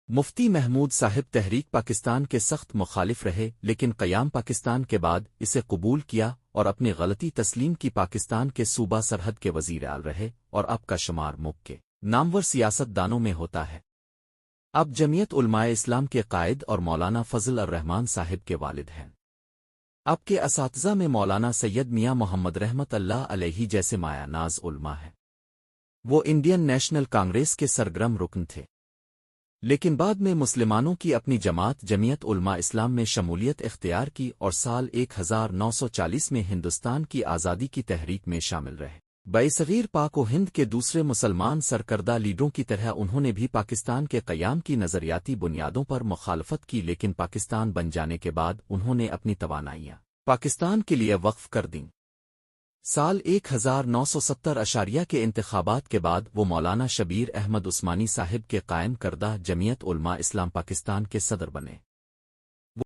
مفتی محمود صاحب تحریک پاکستان کے سخت مخالف رہے، لیکن قیام پاکستان کے بعد اسے قبول کیا اور اپنی غلطی تسلیم کی۔ پاکستان کے صوبہ سرحد کے وزیر اعلی رہے اور اب کا شمار ملک کے نامور سیاست دانوں میں ہوتا ہے۔ اب جمعیت علماء اسلام کے قائد اور مولانا فضل الرحمان صاحب کے والد ہیں۔ اب کے اساتذہ میں مولانا سید میاں محمد رحمت اللہ علیہ جیسے مایا ناز علماء ہیں۔ وہ انڈین نیشنل کانگریس کے سرگرم رکن تھے، لیکن بعد میں مسلمانوں کی اپنی جماعت جمعیت علماء اسلام میں شمولیت اختیار کی اور سال 1940 میں ہندوستان کی آزادی کی تحریک میں شامل رہے۔ برصغیر پاک و ہند کے دوسرے مسلمان سرکردہ لیڈروں کی طرح انہوں نے بھی پاکستان کے قیام کی نظریاتی بنیادوں پر مخالفت کی، لیکن پاکستان بن جانے کے بعد انہوں نے اپنی توانائیاں پاکستان کے لیے وقف کر دیں۔ سال 1970 کے انتخابات کے بعد وہ مولانا شبیر احمد عثمانی صاحب کے قائم کردہ جمعیت علماء اسلام پاکستان کے صدر بنے۔